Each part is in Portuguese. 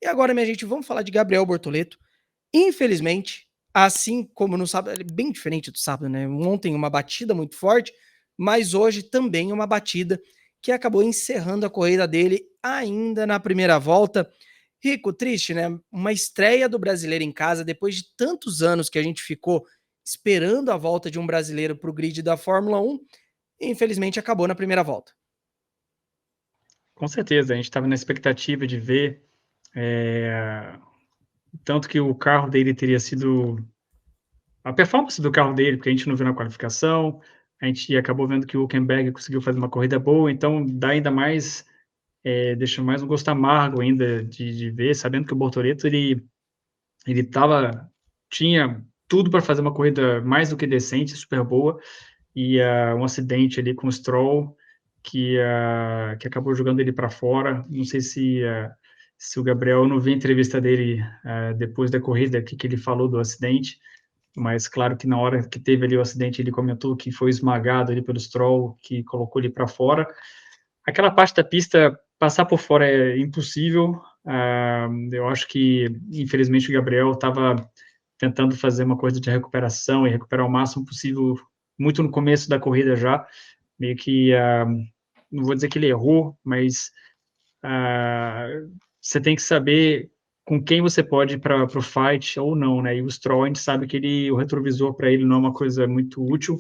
E agora, minha gente, vamos falar de Gabriel Bortoleto. Infelizmente, assim como no sábado, é bem diferente do sábado, né? Ontem uma batida muito forte, mas hoje também uma batida que acabou encerrando a corrida dele ainda na primeira volta. Rico, triste, né? Uma estreia do brasileiro em casa, depois de tantos anos que a gente ficou esperando a volta de um brasileiro para o grid da Fórmula 1, e infelizmente acabou na primeira volta. Com certeza, a gente estava na expectativa de ver, tanto que o carro dele teria sido a performance do carro dele, porque a gente não viu na qualificação, a gente acabou vendo que o Hülkenberg conseguiu fazer uma corrida boa, então dá ainda mais, deixa mais um gosto amargo ainda de ver, sabendo que o Bortoleto ele tinha tudo para fazer uma corrida mais do que decente, super boa, e um acidente ali com o Stroll que acabou jogando ele para fora. Não sei se o Gabriel, eu não vi a entrevista dele depois da corrida, o que ele falou do acidente, mas claro que na hora que teve ali o acidente, ele comentou que foi esmagado ali pelo Stroll, que colocou ele para fora. Aquela parte da pista, passar por fora é impossível. Eu acho que, infelizmente, o Gabriel estava tentando fazer uma coisa de recuperação e recuperar o máximo possível, muito no começo da corrida já, meio que, não vou dizer que ele errou, mas você tem que saber com quem você pode ir para o fight ou não, né? E o Stroll, a gente sabe que o retrovisor para ele não é uma coisa muito útil,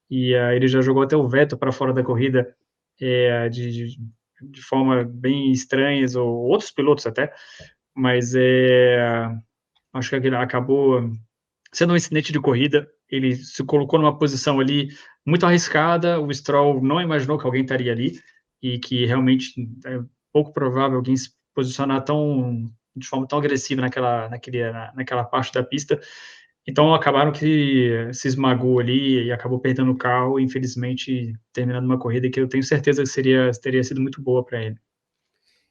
e ele já jogou até o Vettel para fora da corrida de forma bem estranhas, ou outros pilotos até, mas acho que ele acabou sendo um incidente de corrida. Ele se colocou numa posição ali muito arriscada, o Stroll não imaginou que alguém estaria ali, e que realmente é pouco provável alguém se posicionar de forma tão agressiva naquela parte da pista. Então acabaram que se esmagou ali e acabou perdendo o carro, e infelizmente terminando uma corrida que eu tenho certeza que teria sido muito boa para ele.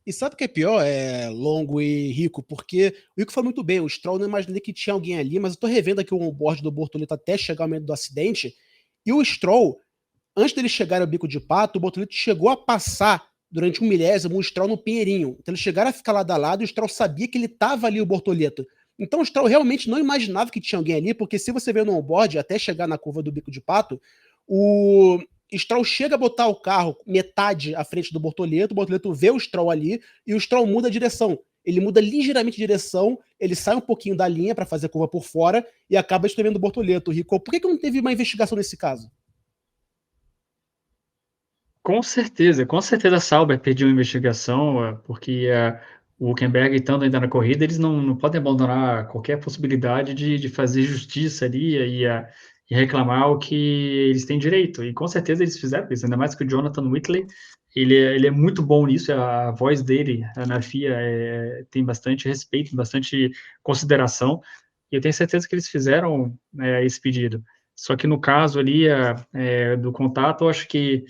E sabe o que é pior, Longo e Rico? Porque o Rico foi muito bem, o Stroll não imaginei que tinha alguém ali, mas eu tô revendo aqui o onboard do Bortoleto até chegar ao momento do acidente, e o Stroll, antes dele chegar ao bico de pato, o Bortoleto chegou a passar durante um milésimo o Stroll no pinheirinho. Então eles chegaram a ficar lado a lado e o Stroll sabia que ele tava ali, o Bortoleto. Então o Stroll realmente não imaginava que tinha alguém ali, porque se você vê no onboard, até chegar na curva do bico de pato, o Stroll chega a botar o carro metade à frente do Bortoleto, o Bortoleto vê o Stroll ali e o Stroll muda a direção. Ele muda ligeiramente de direção, ele sai um pouquinho da linha para fazer a curva por fora e acaba espremendo o Bortoleto. Rico, por que não teve uma investigação nesse caso? Com certeza a Sauber pediu investigação, porque o Hülkenberg estando ainda na corrida, eles não podem abandonar qualquer possibilidade de fazer justiça ali e reclamar o que eles têm direito. E com certeza eles fizeram isso, ainda mais que o Jonathan Whitley, ele é muito bom nisso, a voz dele na FIA tem bastante respeito, bastante consideração, e eu tenho certeza que eles fizeram esse pedido. Só que no caso ali do contato, eu acho que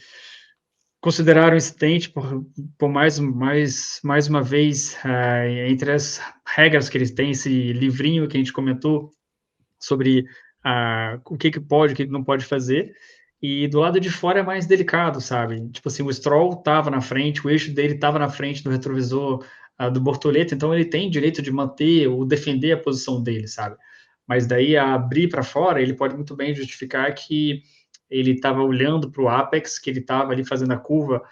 consideraram incidente por mais uma vez, entre as regras que eles têm, esse livrinho que a gente comentou sobre o que pode, o que não pode fazer, e do lado de fora é mais delicado, sabe? Tipo assim, o Stroll estava na frente, o eixo dele estava na frente do retrovisor do Bortoleto, então ele tem direito de manter ou defender a posição dele, sabe? Mas daí a abrir para fora, ele pode muito bem justificar que ele estava olhando para o Apex, que ele estava ali fazendo a curva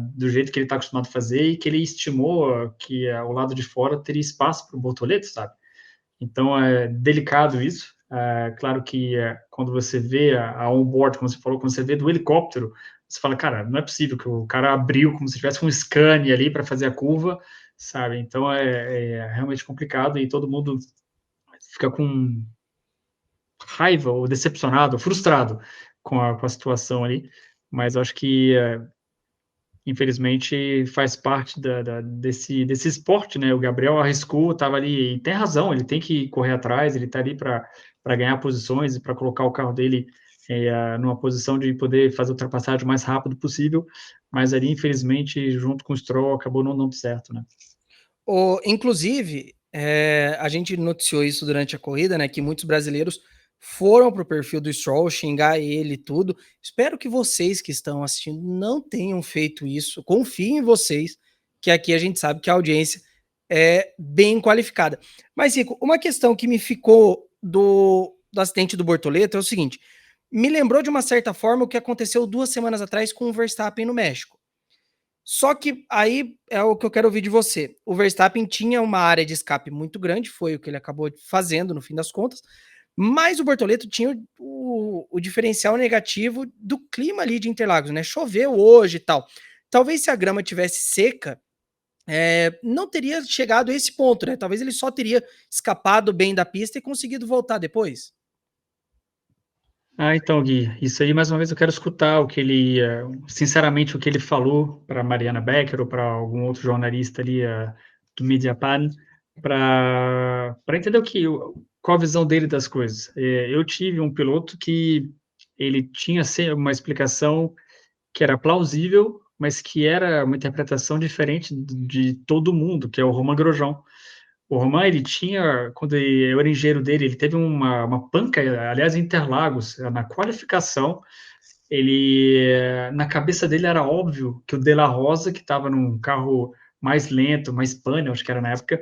do jeito que ele está acostumado a fazer, e que ele estimou que o lado de fora teria espaço para o Bortoleto, sabe? Então é delicado isso. Claro que quando você vê a onboard, como você falou, quando você vê do helicóptero, você fala, cara, não é possível que o cara abriu como se tivesse um scan ali para fazer a curva, sabe? Então é realmente complicado, e todo mundo fica com raiva ou decepcionado, frustrado com a situação ali. Mas acho que infelizmente faz parte desse esporte, né? O Gabriel arriscou, estava ali, e tem razão, ele tem que correr atrás, ele está ali para ganhar posições e para colocar o carro dele numa posição de poder fazer a ultrapassagem o mais rápido possível, mas ali, infelizmente, junto com o Stroll, acabou não dando certo, né? Inclusive, a gente noticiou isso durante a corrida, né? Que muitos brasileiros foram pro perfil do Stroll xingar ele e tudo. Espero que vocês que estão assistindo não tenham feito isso. Confio em vocês, que aqui a gente sabe que a audiência bem qualificada. Mas, Rico, uma questão que me ficou do acidente do Bortoleto é o seguinte, me lembrou de uma certa forma o que aconteceu 2 semanas atrás com o Verstappen no México. Só que aí é o que eu quero ouvir de você. O Verstappen tinha uma área de escape muito grande, foi o que ele acabou fazendo no fim das contas, mas o Bortoleto tinha o diferencial negativo do clima ali de Interlagos, né? Choveu hoje e tal. Talvez se a grama tivesse seca, não teria chegado a esse ponto, né? Talvez ele só teria escapado bem da pista e conseguido voltar depois. Então, Gui, isso aí mais uma vez eu quero escutar o que ele, sinceramente, o que ele falou para Mariana Becker ou para algum outro jornalista ali do Mediapan, para entender qual a visão dele das coisas. Eu tive um piloto que ele tinha uma explicação que era plausível, mas que era uma interpretação diferente de todo mundo, que é o Romain Grosjean. O Romain, ele tinha, quando eu era engenheiro dele, ele teve uma panca, aliás, em Interlagos, na qualificação, na cabeça dele era óbvio que o De La Rosa, que estava num carro mais lento, mais Pâniel, acho que era na época,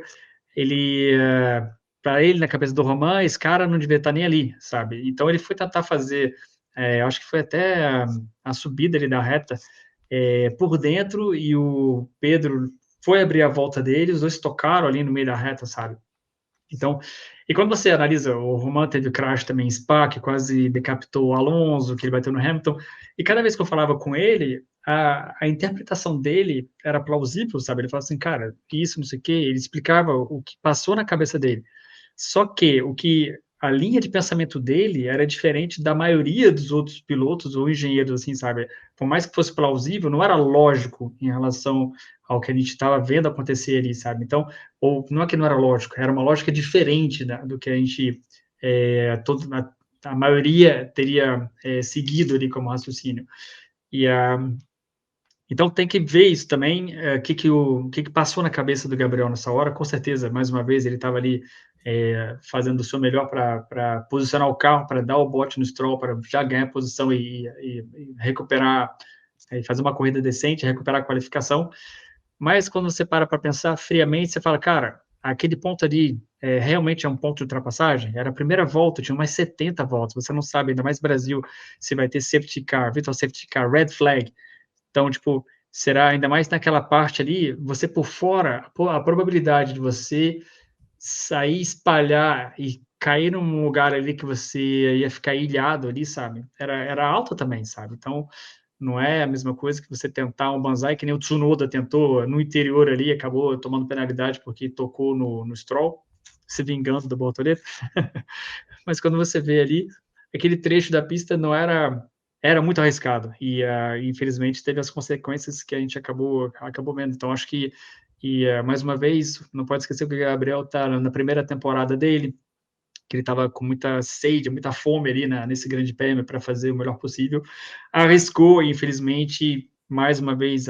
para ele, na cabeça do Romain, esse cara não devia estar nem ali, sabe? Então ele foi tentar fazer, acho que foi até a subida ali da reta, por dentro, e o Pedro foi abrir a volta dele, os dois tocaram ali no meio da reta, sabe? Então, e quando você analisa, o Romain teve o crash também em Spa, que quase decapitou o Alonso, que ele bateu no Hamilton, e cada vez que eu falava com ele, a interpretação dele era plausível, sabe? Ele falava assim, cara, isso, não sei o quê, ele explicava o que passou na cabeça dele. Só que a linha de pensamento dele era diferente da maioria dos outros pilotos ou engenheiros, assim, sabe? Por mais que fosse plausível, não era lógico em relação ao que a gente estava vendo acontecer ali, sabe? Então, ou não é que não era lógico, era uma lógica diferente do que a gente, a maioria teria seguido ali como raciocínio. Então tem que ver isso também, o que passou na cabeça do Gabriel nessa hora. Com certeza, mais uma vez, ele estava ali fazendo o seu melhor para posicionar o carro, para dar o bote no Stroll, para já ganhar posição e recuperar, fazer uma corrida decente, recuperar a qualificação. Mas quando você para pensar friamente, você fala, cara, aquele ponto ali realmente é um ponto de ultrapassagem? Era a primeira volta, tinha mais 70 voltas, você não sabe, ainda mais Brasil, se vai ter safety car, virtual safety car, red flag. Então, tipo, será ainda mais naquela parte ali, você por fora, a probabilidade de você sair, espalhar e cair num lugar ali que você ia ficar ilhado ali, sabe? Era alta também, sabe? Então, não é a mesma coisa que você tentar um banzai, que nem o Tsunoda tentou no interior ali, acabou tomando penalidade porque tocou no Stroll, se vingando do Bortoleto. Mas quando você vê ali, aquele trecho da pista não era muito arriscado e infelizmente teve as consequências que a gente acabou vendo. Então acho que mais uma vez não pode esquecer que o Gabriel está na primeira temporada dele, que ele estava com muita sede, muita fome ali nesse grande prêmio para fazer o melhor possível, arriscou e infelizmente mais uma vez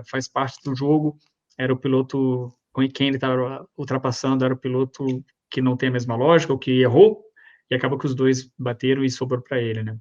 faz parte do jogo. Era o piloto com quem ele estava ultrapassando, era o piloto que não tem a mesma lógica, o que errou, e acabou que os dois bateram e sobrou para ele, né?